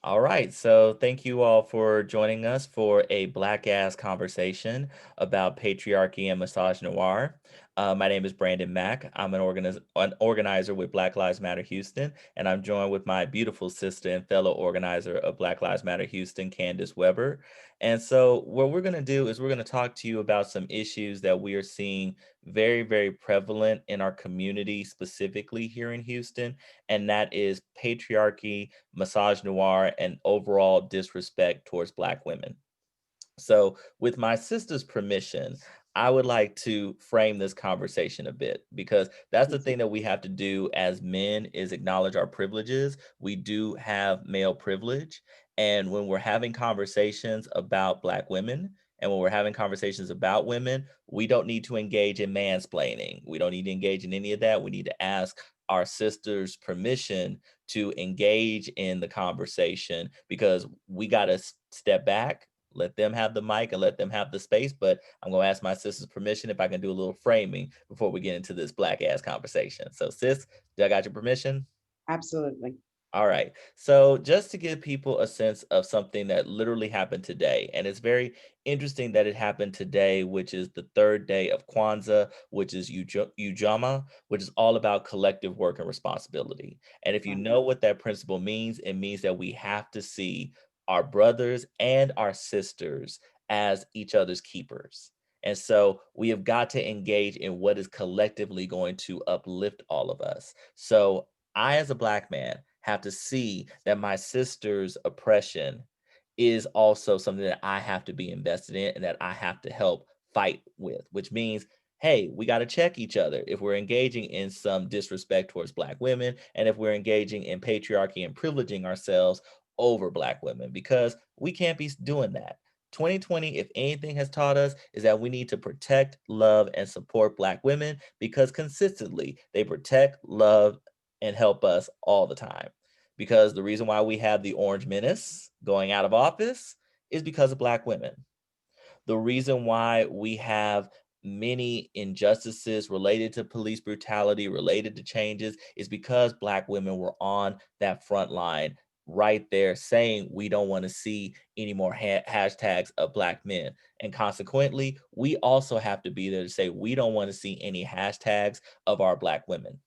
All right, so thank you all for joining us for a Black Ass conversation about patriarchy and misogynoir. My name is Brandon Mack. I'm an organizer with Black Lives Matter Houston, and I'm joined with my beautiful sister and fellow organizer of Black Lives Matter Houston, Candace Weber. And so, what we're going to do is we're going to talk to you about some issues that we are seeing very, very prevalent in our community, specifically here in Houston, and that is patriarchy, misogynoir, and overall disrespect towards Black women. So, with my sister's permission, I would like to frame this conversation a bit because that's the Mhm. thing that we have to do as men is acknowledge our privileges. We do have male privilege, and when we're having conversations about Black women and when we're having conversations about women, we don't need to engage in mansplaining. We don't need to engage in any of that. We need to ask our sisters permission to engage in the conversation because we got to step back, let them have the mic and let them have the space. But I'm going to ask my sister's permission if I can do a little framing before we get into this black ass conversation. So, sis, do I got your permission? Absolutely. All right. So, just to give people a sense of something that literally happened today, and it's very interesting that it happened today, which is the third day of Kwanzaa, which is Ujama, which is all about collective work and responsibility. And if you Right. know what that principle means, it means that we have to see our brothers and our sisters as each other's keepers. And so we have got to engage in what is collectively going to uplift all of us. So, I, as a Black man, have to see that my sister's oppression is also something that I have to be invested in and that I have to help fight with, which means, hey, we got to check each other if we're engaging in some disrespect towards Black women and if we're engaging in patriarchy and privileging ourselves over Black women, because we can't be doing that. 2020, if anything has taught us, is that we need to protect, love, and support Black women because consistently they protect, love, and help us all the time. Because the reason why we have the Orange Menace going out of office is because of Black women. The reason why we have many injustices related to police brutality, related to changes, is because Black women were on that front line right there saying we don't want to see any more hashtags of Black men. And consequently, we also have to be there to say we don't want to see any hashtags of our Black women.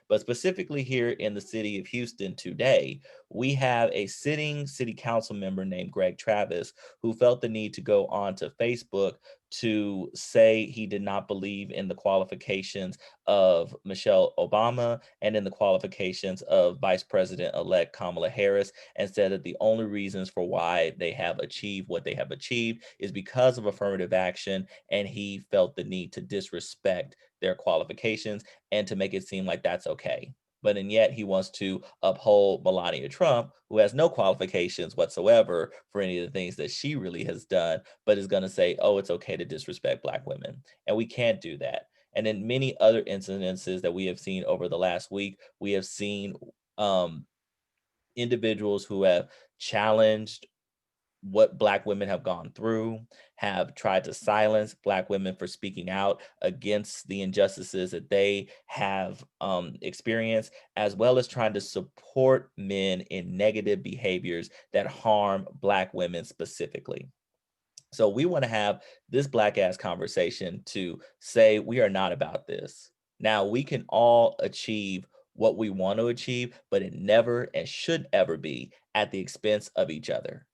But specifically here in the city of Houston today, we have a sitting city council member named Greg Travis who felt the need to go on to Facebook to say he did not believe in the qualifications of Michelle Obama and in the qualifications of Vice President elect Kamala Harris, and said that the only reasons for why they have achieved what they have achieved is because of affirmative action. And he felt the need to disrespect their qualifications and to make it seem like that's okay. But and yet he wants to uphold Melania Trump, who has no qualifications whatsoever for any of the things that she really has done, but is going to say, oh, it's okay to disrespect Black women. And we can't do that. And in many other incidences that we have seen over the last week, we have seen um, individuals who have challenged what Black women have gone through, have tried to silence Black women for speaking out against the injustices that they have experienced, as well as trying to support men in negative behaviors that harm Black women specifically. So we want to have this Black ass conversation to say we are not about this. Now we can all achieve what we want to achieve, but it never and should ever be at the expense of each other.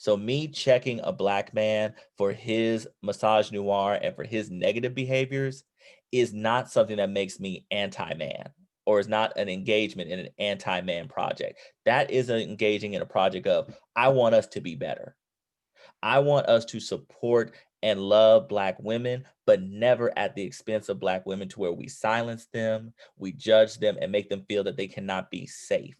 So me checking a Black man for his misogynoir and for his negative behaviors is not something that makes me anti-man or is not an engagement in an anti-man project. That is engaging in a project of I want us to be better. I want us to support and love Black women, but never at the expense of Black women to where we silence them, we judge them, and make them feel that they cannot be safe.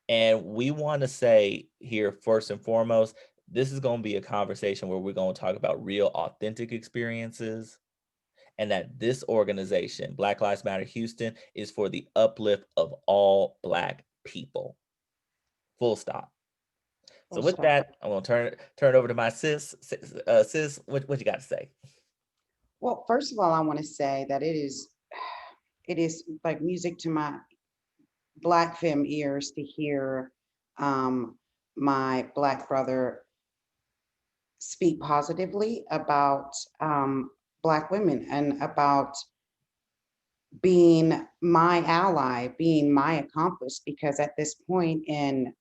And we want to say here, first and foremost, this is going to be a conversation where we're going to talk about real, authentic experiences, and that this organization, Black Lives Matter Houston, is for the uplift of all Black people. Full stop. So Full with stop. that, I'm going to turn it over to my sis. Sis, what you got to say? Well, first of all, I want to say that it is like music to my Black femme ears to hear my Black brother speak positively about Black women and about being my ally, being my accomplice, because at this point in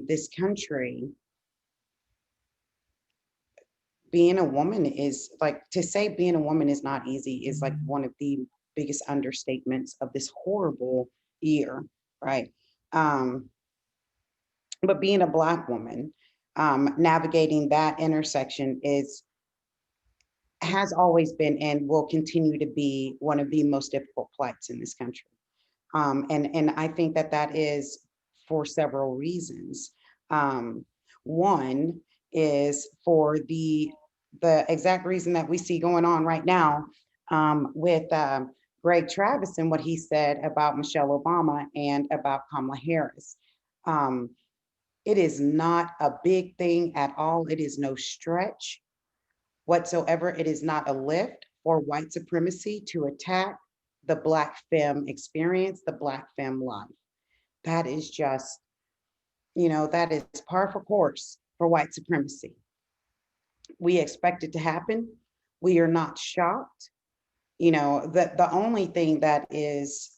this country, being a woman is like, to say being a woman is not easy is like one of the biggest understatements of this horrible year, right? Um, but being a Black woman, navigating that intersection is has always been and will continue to be one of the most difficult plights in this country. And I think that that is for several reasons. Um, One is for the exact reason that we see going on right now with Greg Travis and what he said about Michelle Obama and about Kamala Harris. Um, it is not a big thing at all. It is no stretch whatsoever. It is not a lift for white supremacy to attack the Black femme experience, the Black femme life. That is just, that is par for course for white supremacy. We expect it to happen. We are not shocked. The only thing that is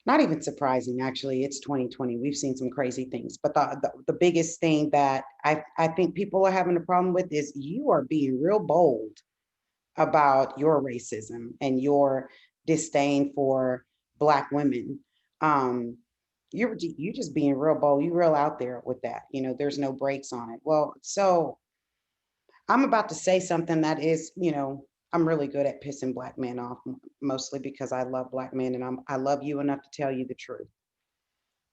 not even surprising, actually, it's 2020. We've seen some crazy things. But the biggest thing that I think people are having a problem with is you are being real bold about your racism and your disdain for Black women. Um, you're just being real bold. You real out there with that. There's no brakes on it. Well, so I'm about to say something that is, I'm really good at pissing Black men off, mostly because I love Black men and I love you enough to tell you the truth.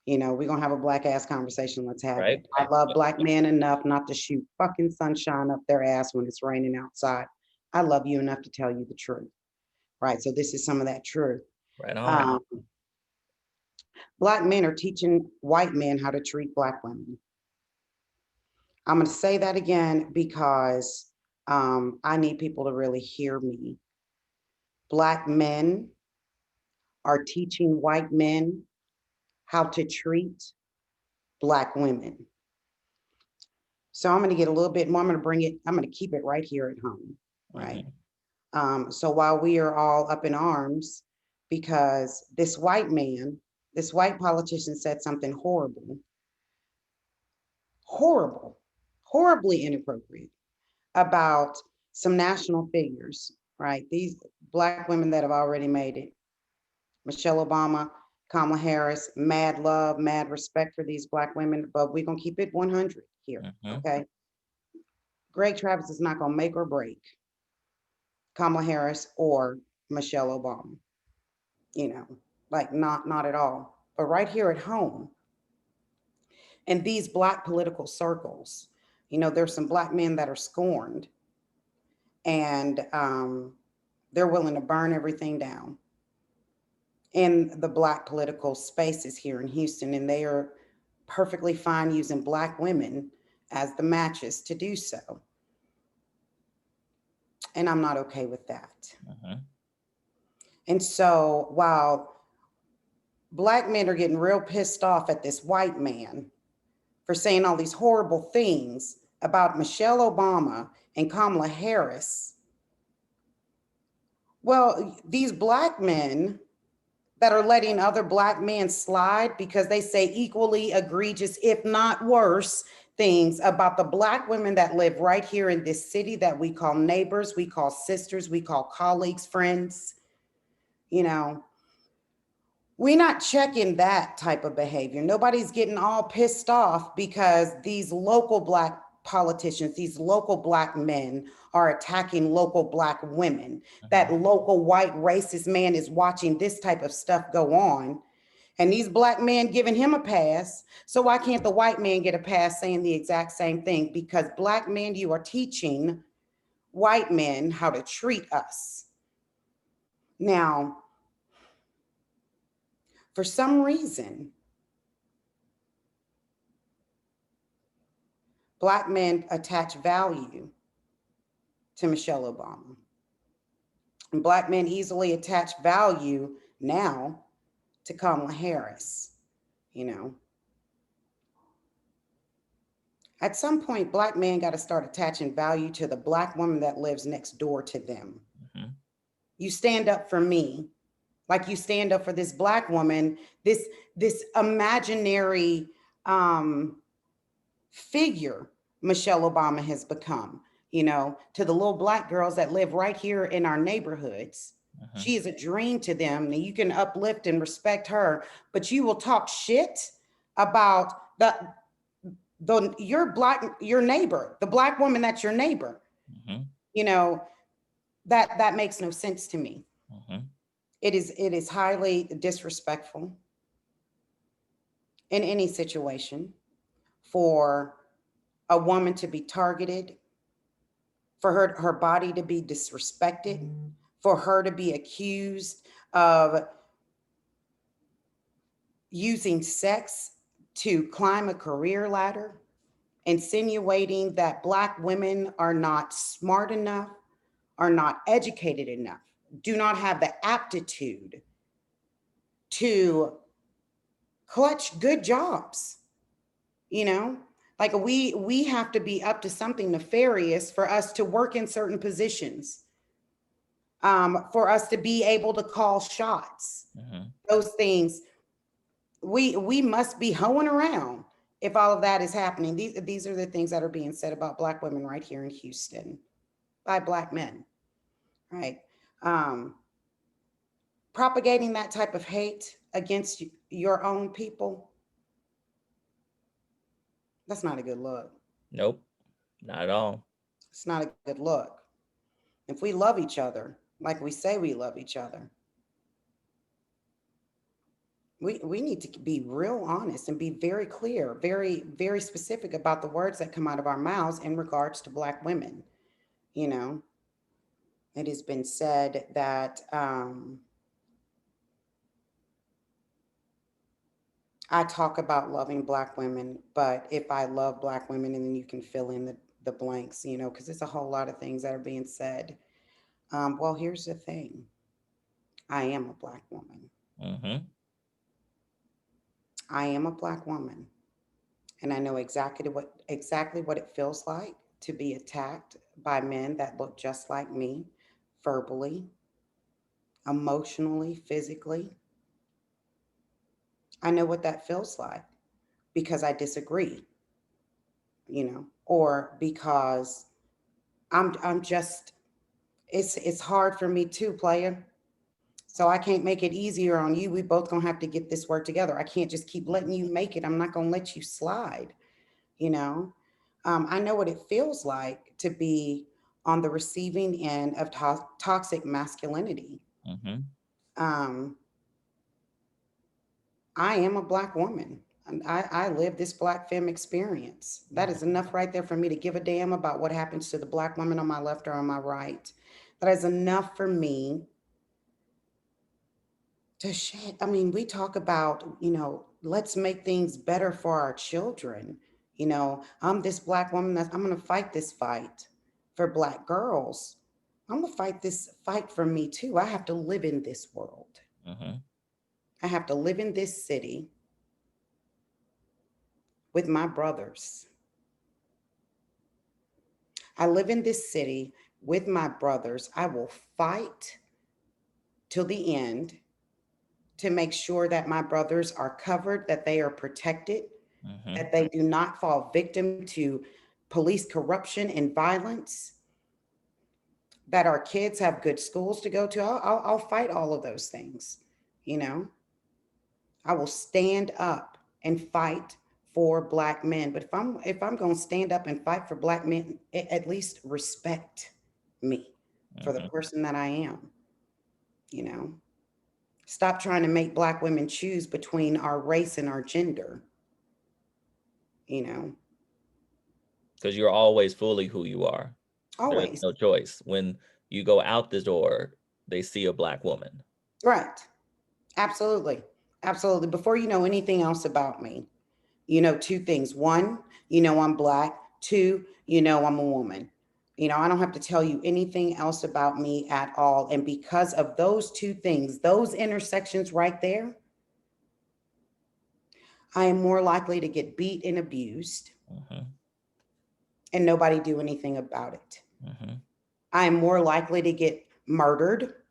We're gonna have a Black ass conversation. Let's have Right. it. I love Black men enough not to shoot fucking sunshine up their ass when it's raining outside. I love you enough to tell you the truth. Right. So this is some of that truth. Right on. Um, Black men are teaching white men how to treat Black women. I'm gonna say that again because I need people to really hear me. Black men are teaching white men how to treat Black women. So I'm going to get a little bit more. I'm going to keep it right here at home. Right. Mhm. So while we are all up in arms because this white politician said something horrible, horrible, horribly inappropriate about some national figures, right? These Black women that have already made it. Michelle Obama, Kamala Harris, mad love, mad respect for these Black women, but we're going to keep it 100 here. Mhm. Okay. Greg Travis is not going to make or break Kamala Harris or Michelle Obama, you know, like not at all. But right here at home, in these Black political circles, there's some Black men that are scorned and they're willing to burn everything down in the Black political spaces here in Houston. And they are perfectly fine using Black women as the matches to do so. And I'm not okay with that. Mhm. And so while Black men are getting real pissed off at this white man for saying all these horrible things about Michelle Obama and Kamala Harris, well, these Black men that are letting other Black men slide because they say equally egregious, if not worse, things about the Black women that live right here in this city that we call neighbors, we call sisters, we call colleagues, friends, you know, we're not checking that type of behavior. Nobody's getting all pissed off because these local Black politicians, these local Black men are attacking local Black women. That Mhm. local white racist man is watching this type of stuff go on. And these Black men giving him a pass. So why can't the white man get a pass saying the exact same thing? Because Black men, you are teaching white men how to treat us. Now, for some reason, Black men attach value to Michelle Obama. And Black men easily attach value now to Kamala Harris. you know. At some point, Black men got to start attaching value to the Black woman that lives next door to them. Mhm. You stand up for me, like you stand up for this Black woman, this imaginary um, figure Michelle Obama has become, to the little Black girls that live right here in our neighborhoods. Mhm. She is a dream to them, and you can uplift and respect her, but you will talk shit about your neighbor, the Black woman that's your neighbor. Mhm. You know, that makes no sense to me. Mhm. It is highly disrespectful in any situation for a woman to be targeted, for her body to be disrespected, for her to be accused of using sex to climb a career ladder, insinuating that Black women are not smart enough, are not educated enough, do not have the aptitude to clutch good jobs, you know? Like we have to be up to something nefarious for us to work in certain positions, for us to be able to call shots. Mhm. Those things we must be hoeing around if all of that is happening. These are the things that are being said about Black women right here in Houston by Black men, right? Um, Propagating that type of hate against your own people, that's not a good look. Nope. Not at all. It's not a good look. If we love each other like we say we love each other, we need to be real honest and be very clear, very, very specific about the words that come out of our mouths in regards to Black women. You know, it has been said that I talk about loving Black women, but if I love Black women, and then you can fill in the blanks, because it's a whole lot of things that are being said. Well, here's the thing: I am a Black woman. Mhm. I am a Black woman, and I know exactly what it feels like to be attacked by men that look just like me, verbally, emotionally, physically. I know what that feels like because I disagree, or because I'm just it's hard for me too, player. So I can't make it easier on you. We both gonna have to get this work together. I can't just keep letting you make it. I'm not gonna let you slide. You know, I know what it feels like to be on the receiving end of toxic masculinity. Mhm. Um, I am a Black woman. And I live this Black femme experience. That is enough right there for me to give a damn about what happens to the Black woman on my left or on my right. That is enough for me to shit. I mean, we talk about, let's make things better for our children. I'm this Black woman that I'm going to fight this fight for Black girls. I'm going to fight this fight for me too. I have to live in this world. Mhm. I have to live in this city with my brothers. I live in this city with my brothers. I will fight till the end to make sure that my brothers are covered, that they are protected, Mhm. that they do not fall victim to police corruption and violence, that our kids have good schools to go to. I'll fight all of those things. You know, I will stand up and fight for Black men. But if I'm going to stand up and fight for Black men, at least respect me for the Mhm. person that I am. You know, stop trying to make Black women choose between our race and our gender. You know, Because you're always fully who you are. There's always. no choice. When you go out the door, they see a Black woman. Right. Absolutely. Absolutely. Before you know anything else about me, two things. One, I'm Black. Two, I'm a woman. I don't have to tell you anything else about me at all. And because of those two things, those intersections right there, I am more likely to get beat and abused Mhm. and nobody do anything about it. Mhm. I am more likely to get murdered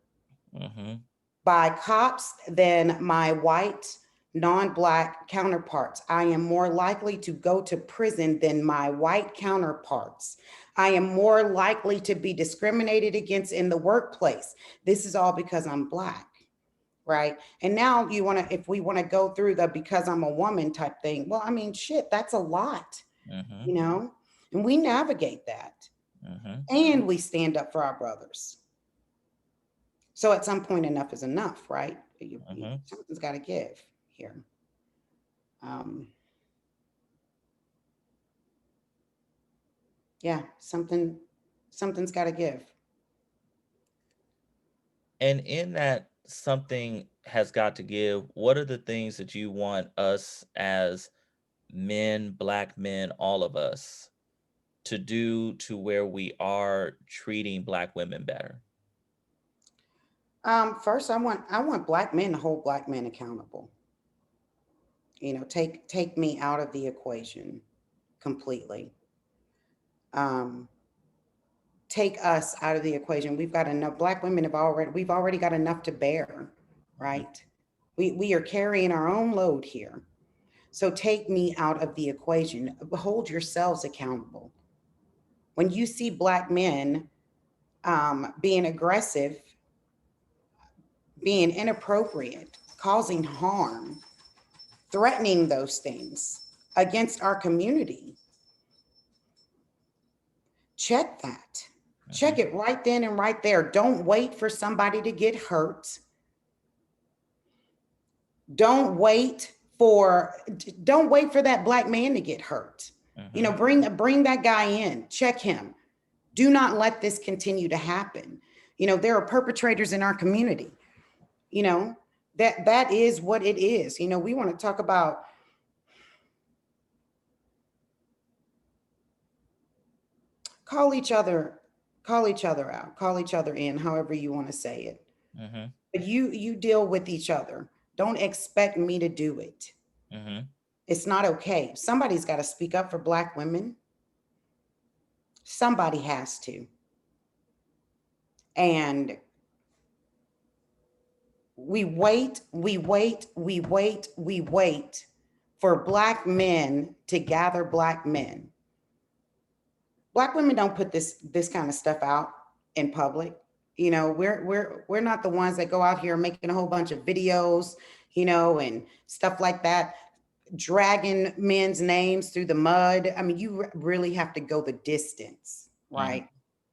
Mhm. by cops than my white, non Black counterparts. I am more likely to go to prison than my white counterparts. I am more likely to be discriminated against in the workplace. This is all because I'm Black. Right. And now you want to, if we want to go through the because I'm a woman type thing, well, I mean, shit, that's a lot, Mhm. you know, and we navigate that Mhm. and we stand up for our brothers. So at some point, enough is enough, right? Mhm. Something's got to give here. Um, yeah, something's got to give. And in that something has got to give, what are the things that you want us as men, black men, all of us to do to where we are treating black women better? First, I want Black men to hold Black men accountable. Take me out of the equation completely. Um, Take us out of the equation. We've got enough. Black women we've already got enough to bear, Mhm. right? We are carrying our own load here. So take me out of the equation. Hold yourselves accountable. When you see Black men being aggressive, being inappropriate, causing harm, threatening those things against our community, check that. Check Mhm. it right then and right there. Don't wait for somebody to get hurt. Don't wait don't wait for that Black man to get hurt. Mhm. Bring that guy in. Check him. Do not let this continue to happen. There are perpetrators in our community. You know, that is what it is. We want to talk about call each other call each other out, call each other in, however you want to say it. Mhm. But you deal with each other. Don't expect me to do it. Mhm. It's not okay. Somebody's got to speak up for Black women. Somebody has to. And we wait for Black men to gather Black men. Black women don't put this kind of stuff out in public. We're not the ones that go out here making a whole bunch of videos, and stuff like that, dragging men's names through the mud. I mean, you really have to go the distance, Mhm. right?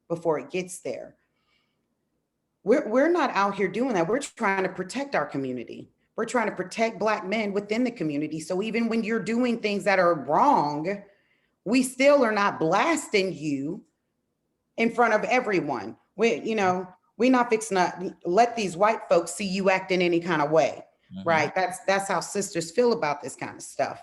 Before it gets there. We're not out here doing that. We're trying to protect our community. We're trying to protect Black men within the community. So even when you're doing things that are wrong, we still are not blasting you in front of everyone. We're not fixing to let these white folks see you act in any kind of way, Mhm. right? That's how sisters feel about this kind of stuff.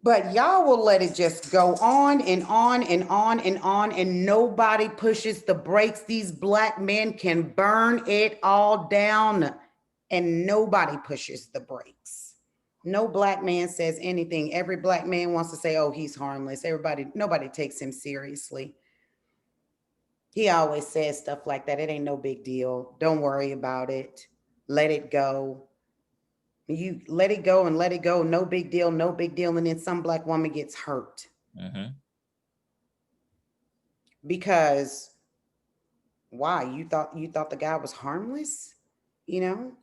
But y'all will let it just go on and on and on and on, and nobody pushes the brakes. These Black men can burn it all down, and nobody pushes the brakes. No Black man says anything. Every Black man wants to say, oh, he's harmless. Nobody takes him seriously. He always says stuff like that. It ain't no big deal. Don't worry about it. Let it go. You let it go and let it go. No big deal, no big deal. And then some Black woman gets hurt Mhm. because why? You thought the guy was harmless? You know?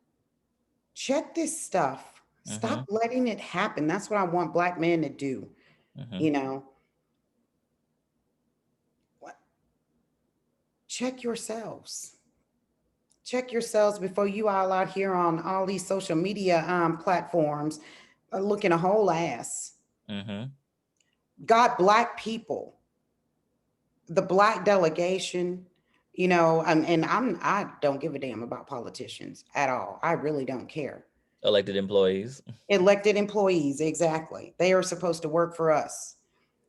Check this stuff. Stop Mhm. letting it happen. That's what I want Black men to do. Mhm. You know, what? Check yourselves. Check yourselves before you all out here on all these social media platforms looking a whole ass. Mhm. Got Black people, the Black delegation, and I don't give a damn about politicians at all. I really don't care. Elected employees. Elected employees, exactly. They are supposed to work for us.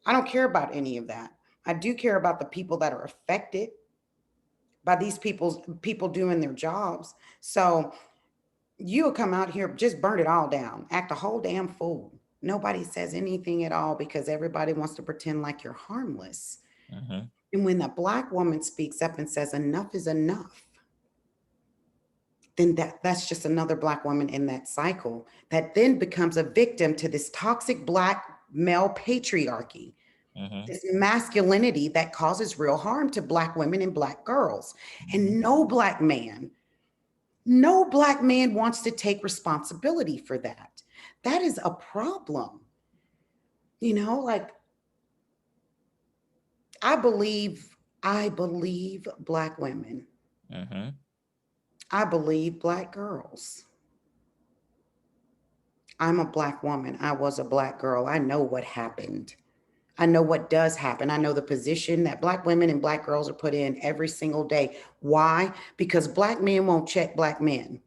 I don't care about any of that. I do care about the people that are affected by these people doing their jobs. So You'll come out here, just burn it all down, act a whole damn fool. Nobody says anything at all because everybody wants to pretend like you're harmless. Mm-hmm. And when the Black woman speaks up and says enough is enough, then that's just another Black woman in that cycle that then becomes a victim to this toxic Black male patriarchy, Mm-hmm. this masculinity that causes real harm to Black women and Black girls. Mm-hmm. And no Black man wants to take responsibility for that. That is a problem. Like, I believe Black women. Mm-hmm. I believe Black girls. I'm a Black woman. I was a Black girl. I know what happened. I know what does happen. I know the position that Black women and Black girls are put in every single day. Why? Because Black men won't check Black men.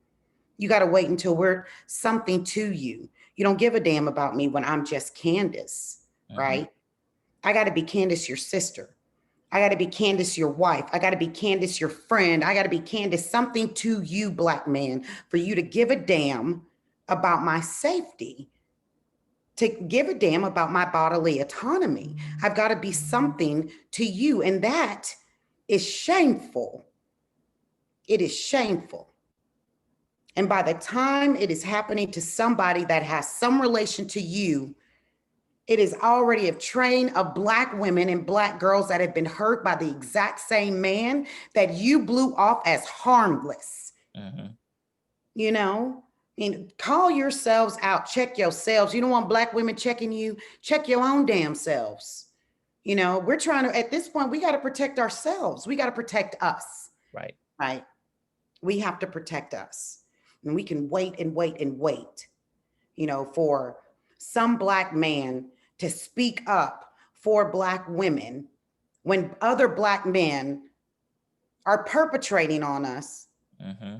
You got to wait until we're something to you. You don't give a damn about me when I'm just Candace, Mm-hmm. right? I got to be Candace, your sister. I got to be Candace, your wife. I got to be Candace, your friend. I got to be Candace, something to you, Black man, for you to give a damn about my safety, to give a damn about my bodily autonomy. I've got to be something to you. And that is shameful. It is shameful. And by the time it is happening to somebody that has some relation to you, it is already a train of Black women and Black girls that have been hurt by the exact same man that you blew off as harmless. Mm-hmm. You know, call yourselves out, check yourselves. You don't want Black women checking you, check your own damn selves. We're trying to, at this point, we got to protect ourselves. We got to protect us, Right. right? We have to protect us. And we can wait and wait and wait, for some Black man to speak up for Black women when other Black men are perpetrating on us, Mm-hmm.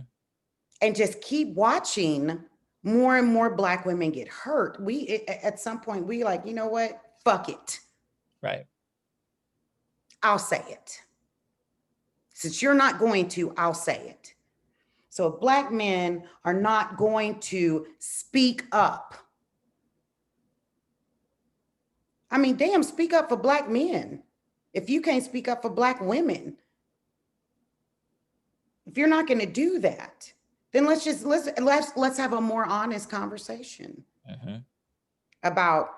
and just keep watching more and more Black women get hurt. At some point, we like, you know what? Fuck it. Right. I'll say it. Since you're not going to, I'll say it. So if Black men are not going to speak up, I mean, damn, speak up for Black men. If you can't speak up for Black women, if you're not going to do that, then let's have a more honest conversation Mm-hmm. about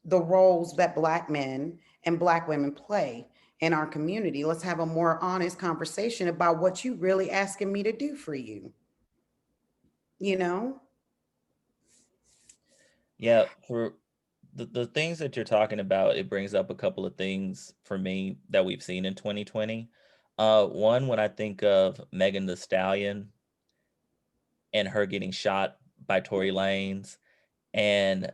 the roles that Black men and Black women play in our community. Let's have a more honest conversation about what you really asking me to do for you. You know? Yeah. For the things that you're talking about, it brings up a couple of things for me that we've seen in 2020. One, when I think of Megan the Stallion and her getting shot by Tory Lanez, and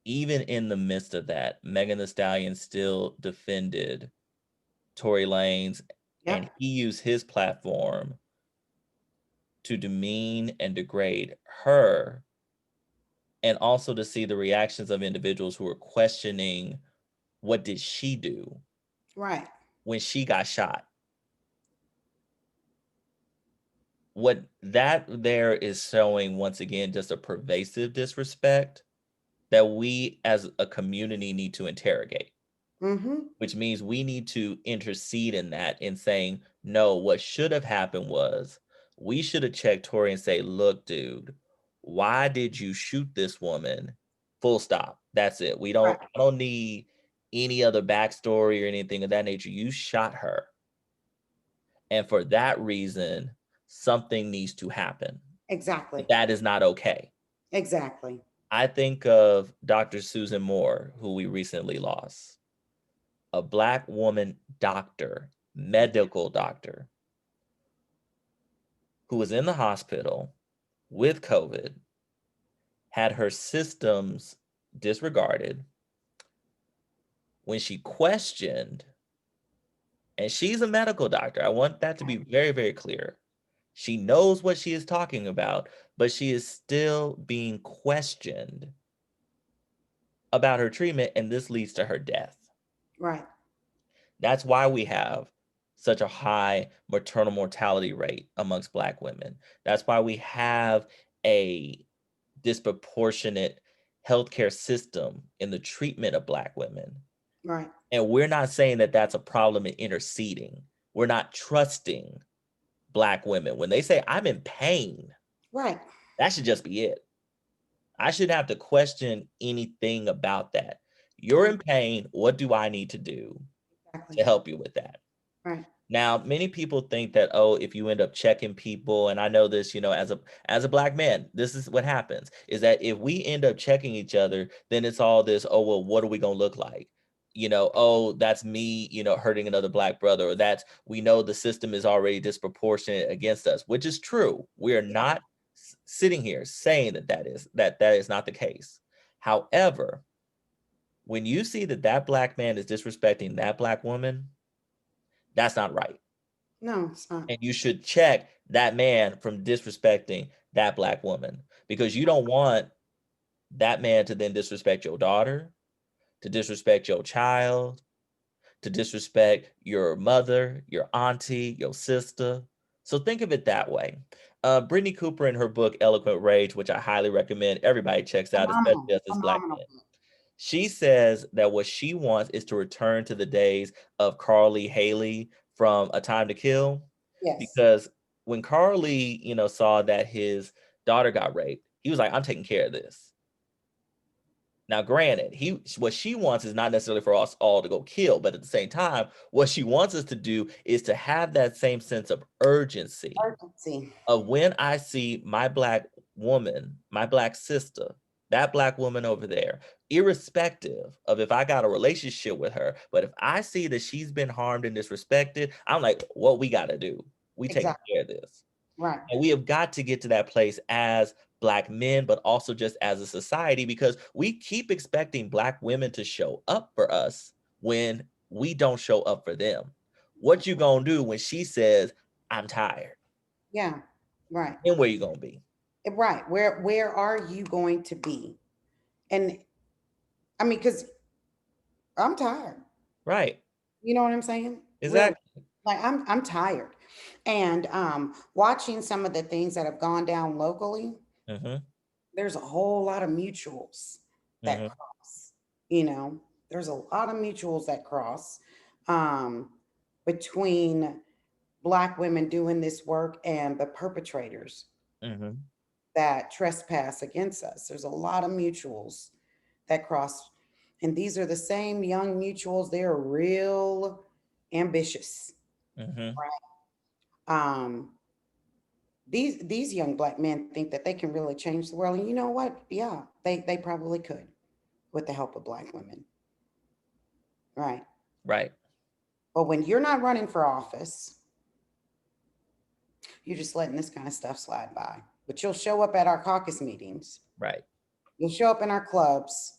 even in the midst of that, Megan the Stallion still defended Tory Lanez, and Yep. he used his platform to demean and degrade her, and also to see the reactions of individuals who were questioning what did she do Right. when she got shot. What that there is showing once again just a pervasive disrespect that we as a community need to interrogate, Mm-hmm. which means we need to intercede in that in saying, no, what should have happened was we should have checked Tori and say, look, dude, why did you shoot this woman? Full stop. That's it. Right. I don't need any other backstory or anything of that nature. You shot her. And for that reason, something needs to happen. Exactly. That is not okay. Exactly. I think of Dr. Susan Moore, who we recently lost, a Black woman doctor, medical doctor, who was in the hospital with COVID, had her systems disregarded. When she questioned, and she's a medical doctor, I want that to be very, very clear. She knows what she is talking about, but she is still being questioned about her treatment, and this leads to her death. Right. That's why we have such a high maternal mortality rate amongst Black women. That's why we have a disproportionate healthcare system in the treatment of Black women. Right. And we're not saying that that's a problem in interceding. We're not trusting Black women. When they say, I'm in pain, Right. that should just be it. I shouldn't have to question anything about that. You're Right. in pain. What do I need to do Exactly. to help you with that? Right. Now, many people think that, oh, if you end up checking people, and I know this, as a Black man, this is what happens, is that if we end up checking each other, then it's all this, oh, well, what are we gonna look like? Oh, that's me, hurting another Black brother, or that's, we know the system is already disproportionate against us, which is true. We are Yeah. not sitting here saying that is not the case. However, when you see that Black man is disrespecting that Black woman, that's not right. No, it's not. And you should check that man from disrespecting that Black woman, because you don't want that man to then disrespect your daughter, to disrespect your child, to disrespect your mother, your auntie, your sister. So think of it that way. Brittany Cooper, in her book Eloquent Rage, which I highly recommend everybody checks out, Phenomenal. especially as this Black Phenomenal man, book. she says that what she wants is to return to the days of Carly Haley from A Time to Kill, Yes. because when Carly, saw that his daughter got raped, he was like, "I'm taking care of this." Now, granted, what she wants is not necessarily for us all to go kill, but at the same time, what she wants us to do is to have that same sense of urgency Urgency. of when I see my Black woman, my Black sister, that Black woman over there, irrespective of if I got a relationship with her, but if I see that she's been harmed and disrespected, I'm like, what we got to do? We taking Exactly. care of this. Right. And we have got to get to that place as Black men, but also just as a society, because we keep expecting Black women to show up for us when we don't show up for them. What you gonna do when she says, I'm tired? Yeah. Right. And where you gonna be? Right. Where are you going to be? And I mean, because I'm tired. Right. You know what I'm saying? Really. Exactly. Like I'm tired. And watching some of the things that have gone down locally, Mhm. there's a whole lot of mutuals that Mhm. cross. You know, there's a lot of mutuals that cross um, between Black women doing this work and the perpetrators Mhm. that trespass against us. There's a lot of mutuals that cross. And these are the same young mutuals. They're real ambitious. Mhm. Um, these young Black men think that they can really change the world. And you know what? Yeah, they probably could with the help of Black women. Right. Right. But when you're not running for office, you're just letting this kind of stuff slide by. But you'll show up at our caucus meetings. Right. You'll show up in our clubs,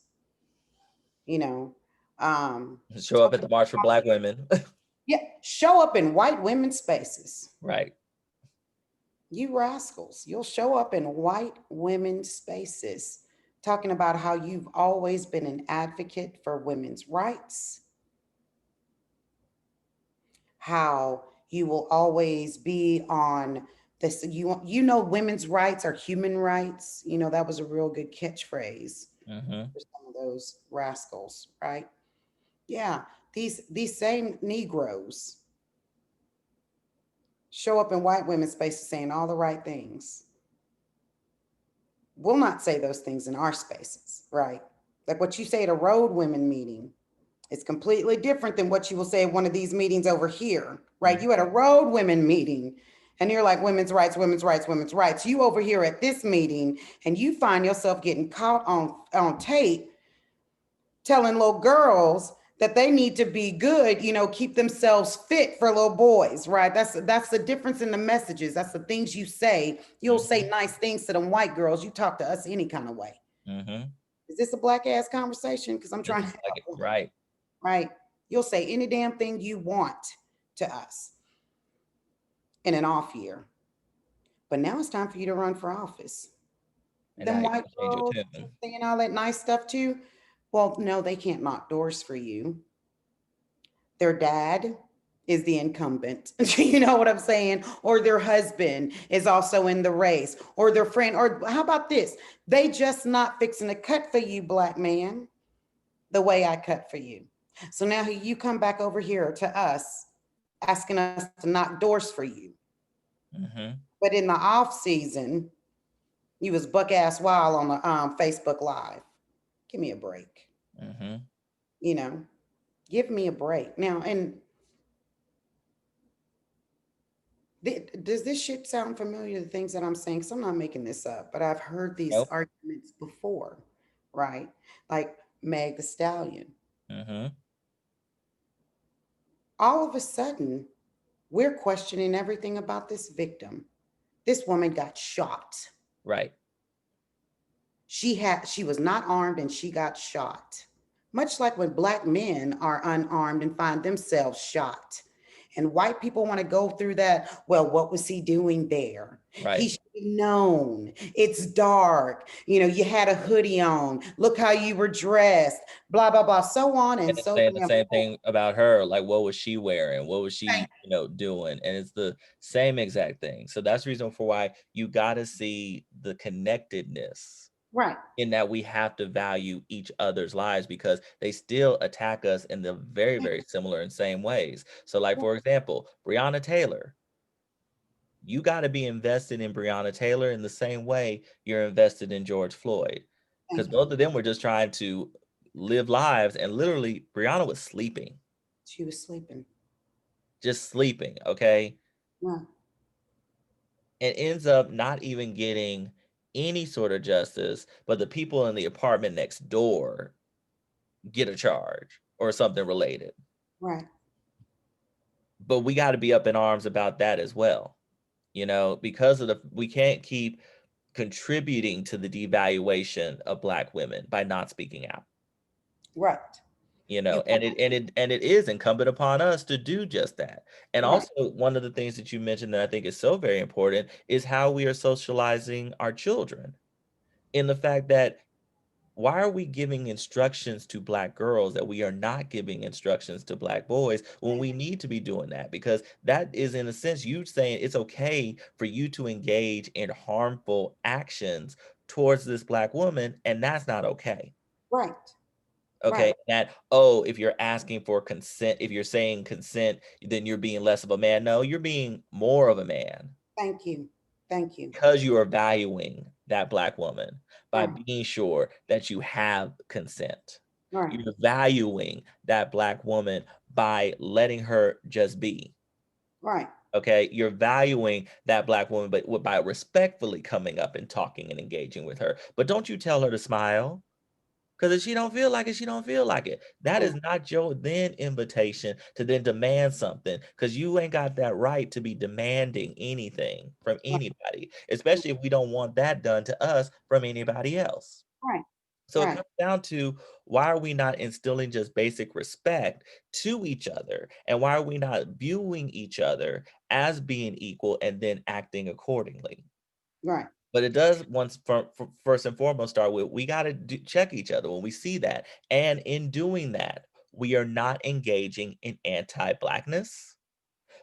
you know, Show up at talking the March for about, Black Women. yeah, show up in white women's spaces. Right. You rascals, you'll show up in white women's spaces talking about how you've always been an advocate for women's rights, how you will always be on this. Women's rights are human rights. That was a real good catchphrase Mhm. for some of those rascals, right? Yeah, these same Negroes show up in white women's spaces saying all the right things. We'll not say those things in our spaces, right? Like what you say at a road women meeting is completely different than what you will say at one of these meetings over here, right? Mhm. You at a road women meeting and you're like women's rights, women's rights, women's rights. You over here at this meeting and you find yourself getting caught on tape telling little girls that they need to be good, keep themselves fit for little boys, right? That's the difference in the messages. That's the things you say. You'll say Mhm. nice things to them white girls. You talk to us any kind of way. Mhm. Is this a Black ass conversation? Because I'm This trying to is like it. have one, Right. right? You'll say any damn thing you want to us in an off year. But now it's time for you to run for office. And now Them you white gotta change your girls tune. saying all that nice stuff too. Well, no, they can't knock doors for you. Their dad is the incumbent. You know what I'm saying? Or their husband is also in the race, or their friend. Or how about this? They just not fixing to cut for you, black man, the way I cut for you. So now you come back over here to us asking us to knock doors for you. Mm-hmm. But in the off season, you was buck ass wild on the Facebook Live. Give me a break. Mm-hmm. You know, give me a break. Now, and does this shit sound familiar, the things that I'm saying? Because I'm not making this up, but I've heard these Nope. arguments before, right? Like Meg the Stallion. Mm-hmm. All of a sudden, we're questioning everything about this victim. This woman got shot. Right. She was not armed and she got shot. Much like when black men are unarmed and find themselves shot. And white people want to go through that. Well, what was he doing there? Right. He should have known. It's dark. You know, you had a hoodie on. Look how you were dressed. Blah, blah, blah. So on and And it's so saying the damn same forth. thing about her. Like, what was she wearing? What was Thank she, doing? And it's the same exact thing. So that's the reason for why you got to see the connectedness right. in that we have to value each other's lives because they still attack us in the very, very similar and same ways. So, like, for example, Breonna Taylor, you got to be invested in Breonna Taylor in the same way you're invested in George Floyd. Because Thank you. both of them were just trying to live lives, and literally, Breonna was sleeping, She was sleeping. just sleeping, okay? Yeah. And ends up not even getting any sort of justice, but the people in the apartment next door get a charge or something related. Right. But we got to be up in arms about that as well, because we can't keep contributing to the devaluation of Black women by not speaking out. Right. You And it is incumbent upon us to do just that. And right. also, one of the things that you mentioned that I think is so very important is how we are socializing our children, in the fact that why are we giving instructions to Black girls that we are not giving instructions to Black boys when we need to be doing that? Because that is, in a sense, you saying it's okay for you to engage in harmful actions towards this Black woman, and that's not okay. Right. Right. Okay, that, oh, if you're asking for consent, if you're saying consent, then you're being less of a man. No, you're being more of a man Thank you. Thank you. because you are valuing that Black woman by Right. being sure that you have consent. Right. You're valuing that Black woman by letting her just be. Right. Okay, you're valuing that Black woman, but by respectfully coming up and talking and engaging with her. But don't you tell her to smile. Because if she don't feel like it, she don't feel like it. That Right. is not your then invitation to then demand something, because you ain't got that right to be demanding anything from Right. anybody, especially if we don't want that done to us from anybody else. Right. So it Right. comes down to, why are we not instilling just basic respect to each other? And why are we not viewing each other as being equal and then acting accordingly? Right. But it does, first and foremost, start with, we got to check each other when we see that. And in doing that, we are not engaging in anti-Blackness.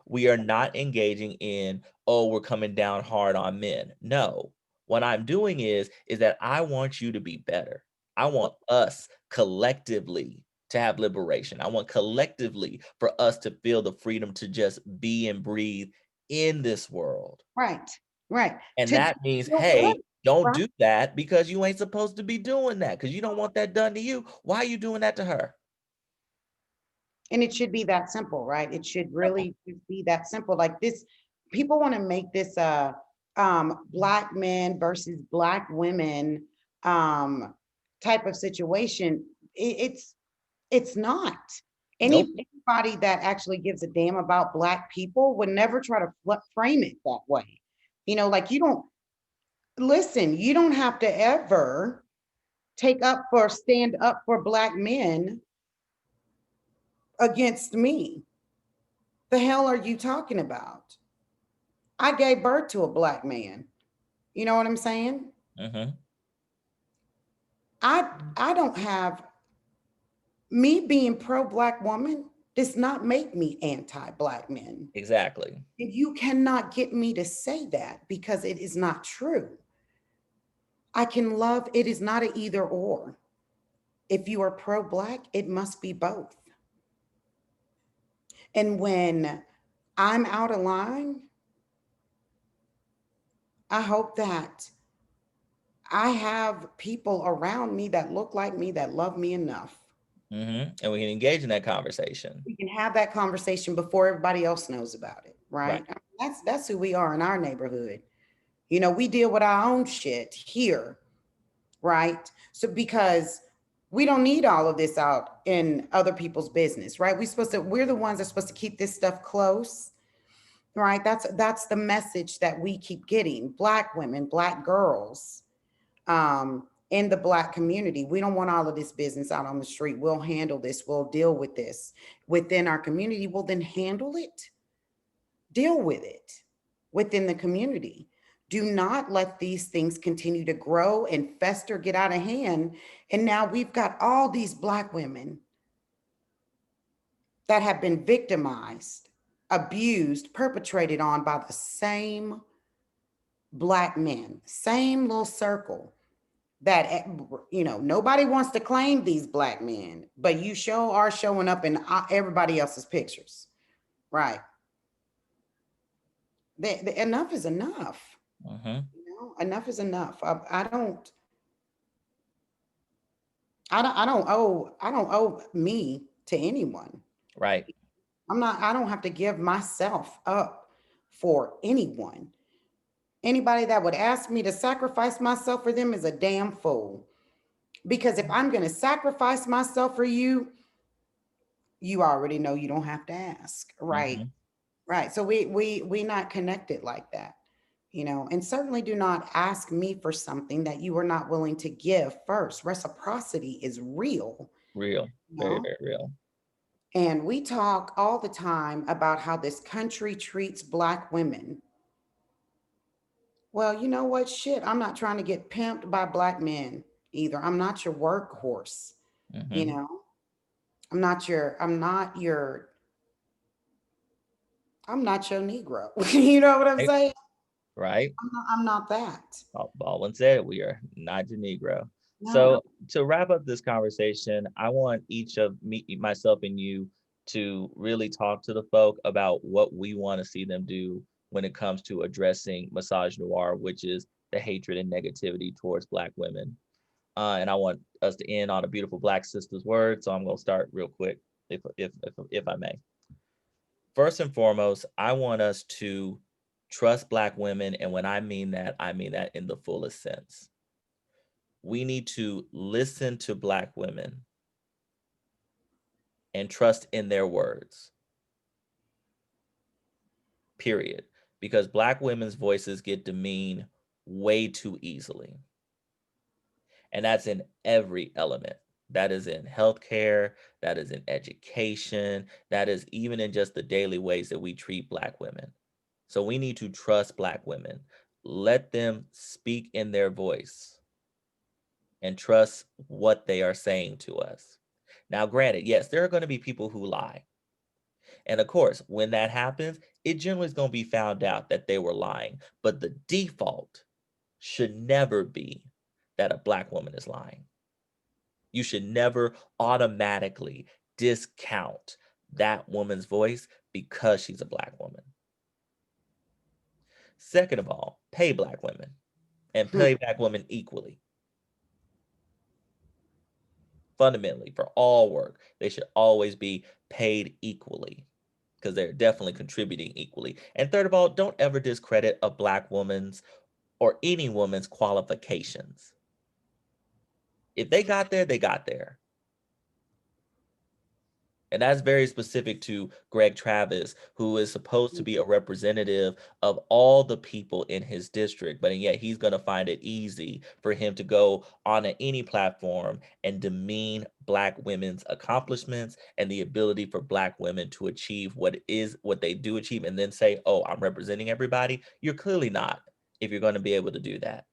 We are not engaging in, oh, we're coming down hard on men. No, what I'm doing is that I want you to be better. I want us collectively to have liberation. I want collectively for us to feel the freedom to just be and breathe in this world. Right. Right. And To that means, feel good. hey, don't Right. do that because you ain't supposed to be doing that, because you don't want that done to you. Why are you doing that to her? And it should be that simple, right? It should really just be that simple. Like this, people want to make this black men versus black women um type of situation. It's not. Nope. Anybody that actually gives a damn about black people would never try to frame it that way. You know, like you don't listen, you don't have to ever stand up for black men against me. The hell are you talking about? I gave birth to a black man. You know what I'm saying? Hmm. I don't have me being pro black woman. does not make me anti-Black men. Exactly. And you cannot get me to say that because it is not true. I can love, it is not an either or. If you are pro-Black, it must be both. And when I'm out of line, I hope that I have people around me that look like me, that love me enough. And we can engage in that conversation. We can have that conversation before everybody else knows about it, Right. right? I mean, that's who we are in our neighborhood. You know, we deal with our own shit here, right? So because we don't need all of this out in other people's business, right? We're the ones that's supposed to keep this stuff close, right? That's the message that we keep getting. Black women, Black girls, in the Black community. We don't want all of this business out on the street. We'll handle this. We'll deal with this within our community. Well, then handle it, deal with it within the community. Do not let these things continue to grow and fester, get out of hand. And now we've got all these Black women that have been victimized, abused, perpetrated on by the same Black men, same little circle that nobody wants to claim these Black men, but you are showing up in everybody else's pictures, right? Enough is enough. Mm-hmm. Enough is enough. I don't owe me to anyone. Right. I don't have to give myself up for anyone. Anybody that would ask me to sacrifice myself for them is a damn fool. Because if I'm going to sacrifice myself for you, you already know you don't have to ask, right? Mm-hmm. Right. So we not connected like that, and certainly do not ask me for something that you are not willing to give first. Reciprocity is real, Real. you Very, know. very real. And we talk all the time about how this country treats Black women. Well, you know what? Shit, I'm not trying to get pimped by Black men either. I'm not your workhorse, you Mm-hmm. know. I'm not your Negro. You know what I'm Right. saying? Right. I'm not that. Baldwin said it, we are not your Negro. No. So to wrap up this conversation, I want each of me, myself, and you to really talk to the folk about what we want to see them do when it comes to addressing misogynoir, which is the hatred and negativity towards Black women. And I want us to end on a beautiful Black sister's word. So I'm going to start real quick, if I may. First and foremost, I want us to trust Black women. And when I mean that in the fullest sense. We need to listen to Black women and trust in their words, period. Because Black women's voices get demeaned way too easily. And that's in every element. That is in healthcare, that is in education, that is even in just the daily ways that we treat Black women. So we need to trust Black women. Let them speak in their voice and trust what they are saying to us. Now, granted, yes, there are going to be people who lie. And of course, when that happens, it generally is going to be found out that they were lying. But the default should never be that a Black woman is lying. You should never automatically discount that woman's voice because she's a Black woman. Second of all, pay Black women and pay Black women equally. Fundamentally, for all work, they should always be paid equally because they're definitely contributing equally. And third of all, don't ever discredit a Black woman's or any woman's qualifications. If they got there, they got there. And that's very specific to Greg Travis, who is supposed to be a representative of all the people in his district. But yet he's going to find it easy for him to go on any platform and demean Black women's accomplishments and the ability for Black women to achieve what they do achieve and then say, oh, I'm representing everybody. You're clearly not if you're going to be able to do that.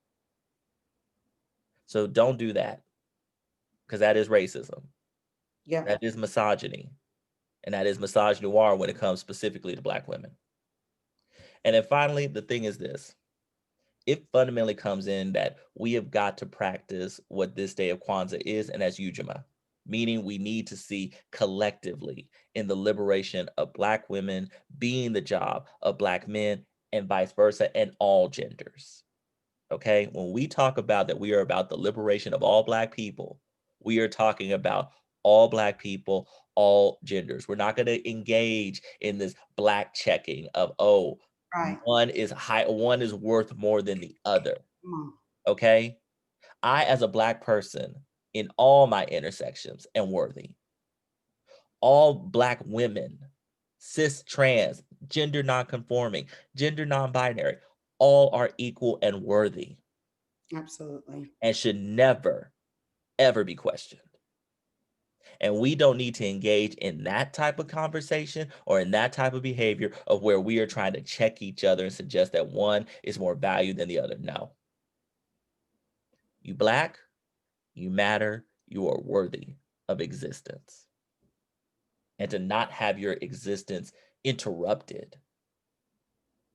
So don't do that because that is racism. Yep. That is misogyny. and that is misogynoir when it comes specifically to Black women. And then finally, the thing is this: it fundamentally comes in that we have got to practice what this day of Kwanzaa is, and that's Ujima, meaning we need to see collectively in the liberation of Black women being the job of Black men and vice versa, and all genders. Okay, when we talk about that, we are about the liberation of all Black people. We are talking about all Black people, all genders. We're not going to engage in this Black checking of, oh, Right. one is high, one is worth more than the other. Come on. Okay, I, as a Black person, in all my intersections, am worthy. All Black women, cis, trans, gender nonconforming, gender non-binary, all are equal and worthy, Absolutely. and should never, ever be questioned. And we don't need to engage in that type of conversation or in that type of behavior of where we are trying to check each other and suggest that one is more valued than the other. No. You Black, you matter, you are worthy of existence. And to not have your existence interrupted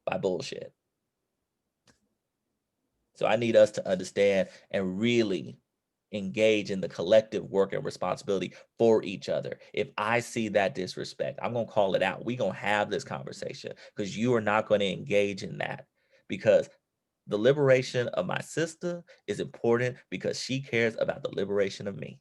by bullshit. So I need us to understand and really engage in the collective work and responsibility for each other. If I see that disrespect, I'm going to call it out. We're going to have this conversation because you are not going to engage in that, because the liberation of my sister is important because she cares about the liberation of me.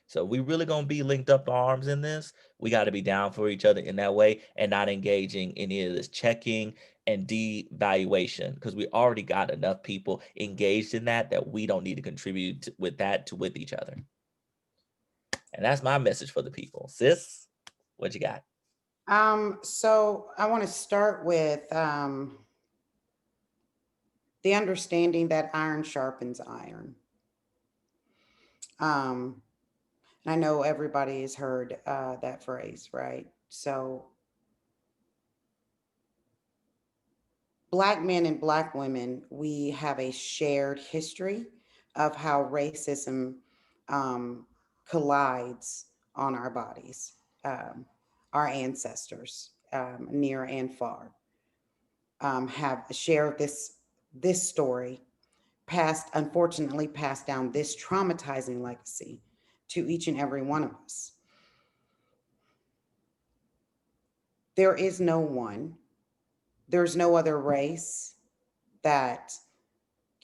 So we really gonna be linked up arms in this. We got to be down for each other in that way and not engaging in any of this checking and devaluation, because we already got enough people engaged in that we don't need to contribute with that to with each other. And that's my message for the people. Sis, what you got? So I want to start with the understanding that iron sharpens iron. Um, and I know everybody has heard that phrase, right? So Black men and Black women, we have a shared history of how racism um, collides on our bodies. Our ancestors, near and far, have shared this story, passed unfortunately passed down this traumatizing legacy to each and every one of us. There is no one, there's no other race that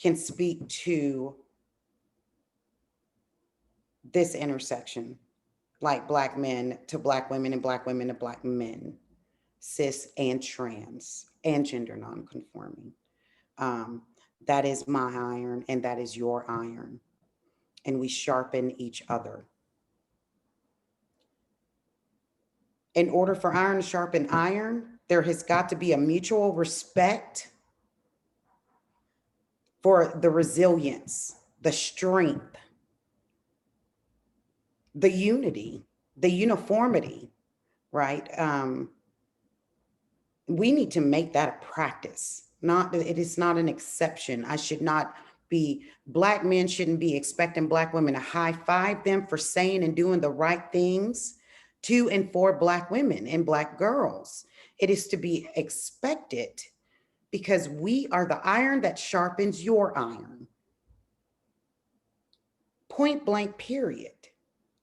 can speak to this intersection like Black men to Black women and Black women to Black men, cis and trans and gender nonconforming. Um, that is my iron and that is your iron. And we sharpen each other. In order for iron to sharpen iron, there has got to be a mutual respect for the resilience, the strength, the unity, the uniformity, right? We need to make that a practice. Not it is not an exception. I should not be Black men shouldn't be expecting Black women to high five them for saying and doing the right things to and for Black women and Black girls. It is to be expected because we are the iron that sharpens your iron. Point blank, period.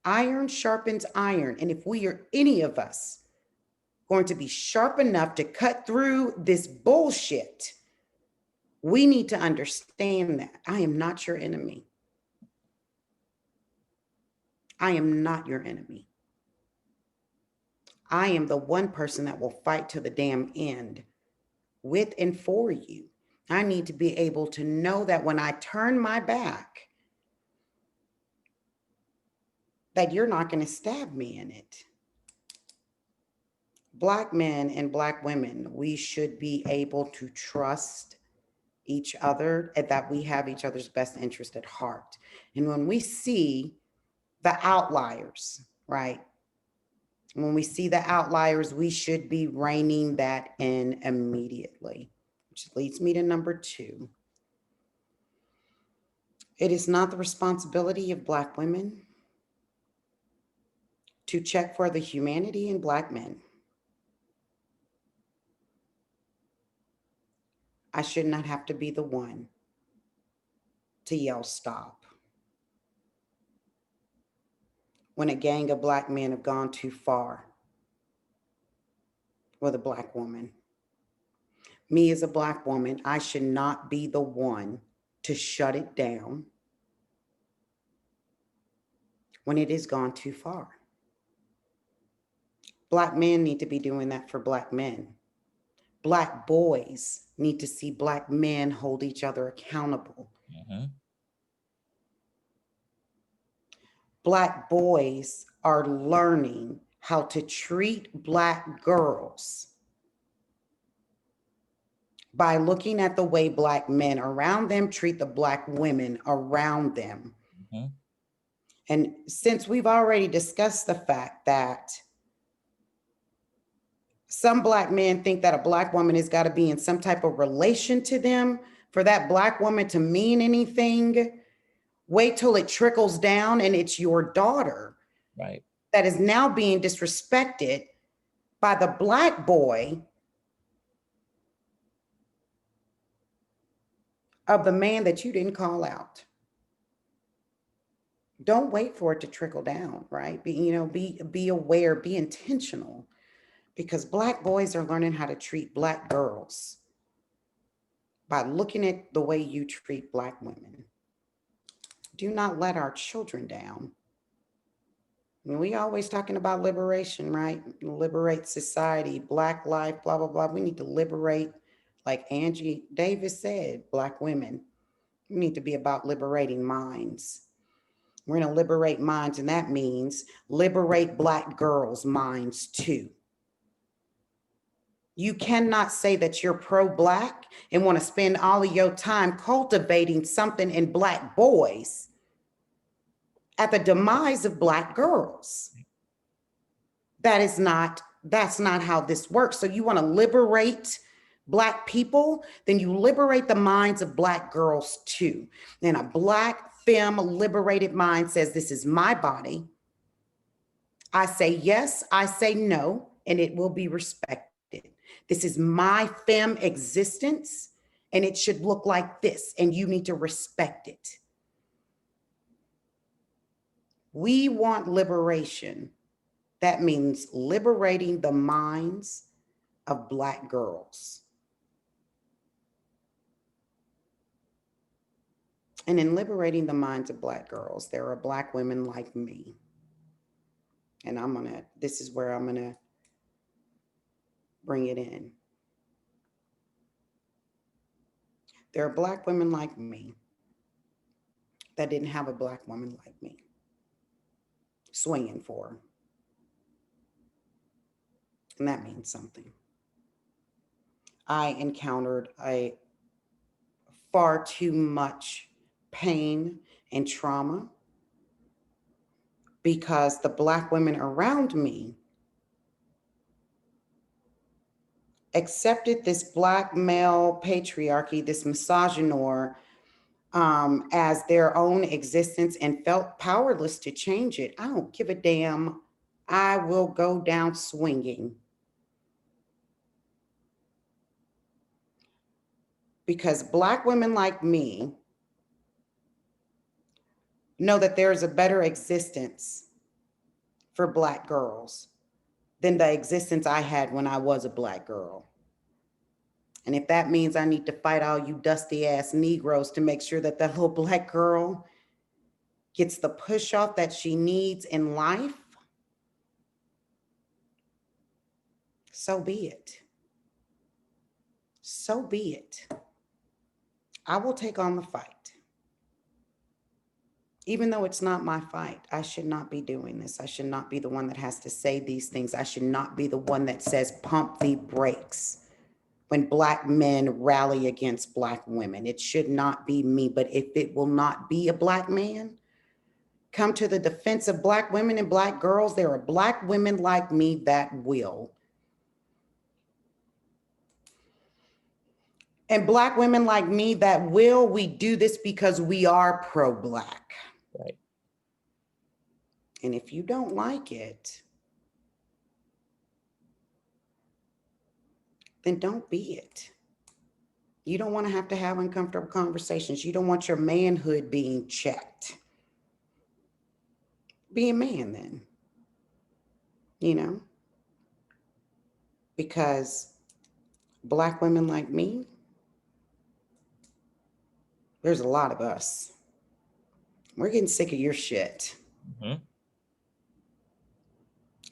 Iron sharpens iron. And if we are any of us going to be sharp enough to cut through this bullshit, we need to understand that I am not your enemy. I am not your enemy. I am the one person that will fight to the damn end with and for you. I need to be able to know that when I turn my back, that you're not going to stab me in it. Black men and Black women, we should be able to trust each other and that we have each other's best interest at heart. And when we see the outliers, right? When we see the outliers, we should be reining that in immediately, which leads me to number two. It is not the responsibility of Black women to check for the humanity in Black men. I should not have to be the one to yell stop when a gang of Black men have gone too far with a Black woman. Me as a Black woman, I should not be the one to shut it down when it has gone too far. Black men need to be doing that for Black men. Black boys need to see Black men hold each other accountable. Mm-hmm. Black boys are learning how to treat Black girls by looking at the way Black men around them treat the Black women around them. Mm-hmm. And since we've already discussed the fact that some Black men think that a Black woman has got to be in some type of relation to them for that Black woman to mean anything, wait till it trickles down and it's your daughter Right. that is now being disrespected by the Black boy of the man that you didn't call out. Don't wait for it to trickle down, right? Be aware, be intentional, because Black boys are learning how to treat Black girls by looking at the way you treat Black women. Do not let our children down. We always talking about liberation, right? Liberate society, Black life, blah, blah, blah. We need to liberate, like Angie Davis said, Black women. We need to be about liberating minds. We're going to liberate minds, and that means liberate Black girls' minds too. You cannot say that you're pro-Black and want to spend all of your time cultivating something in Black boys at the demise of Black girls. That's not how this works. So you want to liberate Black people, then you liberate the minds of Black girls too. And a Black femme liberated mind says, this is my body. I say yes, I say no, and it will be respected. This is my femme existence, and it should look like this, and you need to respect it. We want liberation. That means liberating the minds of Black girls. And in liberating the minds of Black girls, there are Black women like me. And this is where I'm gonna bring it in. There are Black women like me that didn't have a Black woman like me swinging for her. And that means something. I encountered a far too much pain and trauma because the Black women around me accepted this Black male patriarchy, this misogynoir, as their own existence and felt powerless to change it. I don't give a damn. I will go down swinging. Because Black women like me know that there's a better existence for Black girls than the existence I had when I was a Black girl. And if that means I need to fight all you dusty ass Negroes to make sure that that little Black girl gets the push off that she needs in life, so be it. So be it. I will take on the fight. Even though it's not my fight, I should not be doing this. I should not be the one that has to say these things. I should not be the one that says pump the brakes when Black men rally against Black women. It should not be me. But if it will not be a Black man come to the defense of Black women and Black girls, there are Black women like me that will. And Black women like me that will, we do this because we are pro-Black. Right. And if you don't like it, then don't be it. You don't want to have uncomfortable conversations. You don't want your manhood being checked. Be a man then, you know, because Black women like me, there's a lot of us. We're getting sick of your shit. Hmm.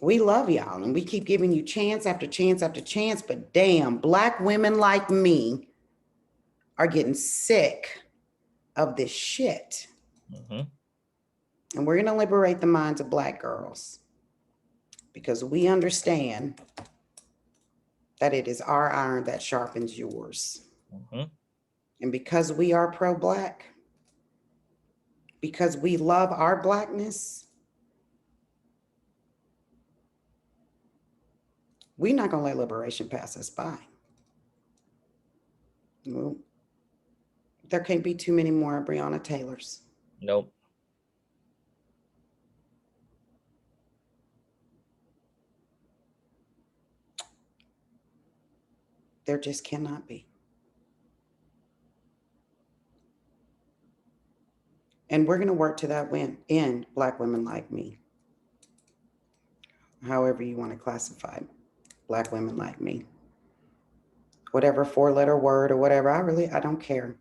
We love y'all and we keep giving you chance after chance after chance, but damn, Black women like me are getting sick of this shit. Hmm. And we're going to liberate the minds of Black girls because we understand that it is our iron that sharpens yours. Hmm. And because we are pro Black, because we love our Blackness, we're not going to let liberation pass us by. Well, there can't be too many more Breonna Taylors. Nope. There just cannot be. And we're going to work to that end, Black women like me, however you want to classify Black women like me. Whatever 4-letter word or whatever, I don't care.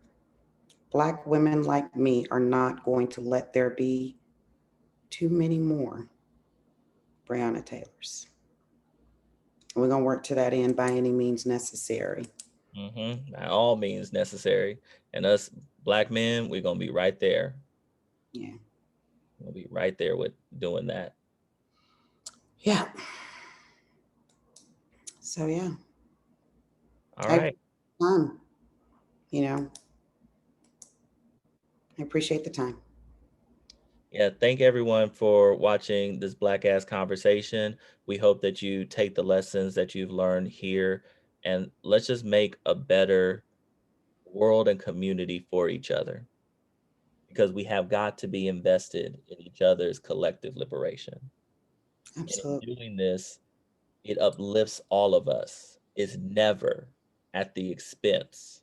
Black women like me are not going to let there be too many more Breonna Taylors. We're going to work to that end by any means necessary. By all means necessary. And us Black men, we're gonna be right there. Yeah. We'll be right there with doing that. Yeah. So, yeah. All I right. time, you know, I appreciate the time. Yeah, thank everyone for watching this Black Ass Conversation. We hope that you take the lessons that you've learned here and let's just make a better world and community for each other because we have got to be invested in each other's collective liberation. And in Absolutely. doing this, it uplifts all of us. It's never at the expense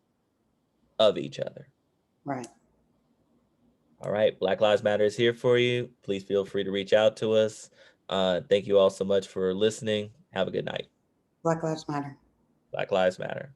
of each other. Right. All right, Black Lives Matter is here for you. Please feel free to reach out to us. Thank you all so much for listening. Have a good night. Black Lives Matter. Black Lives Matter.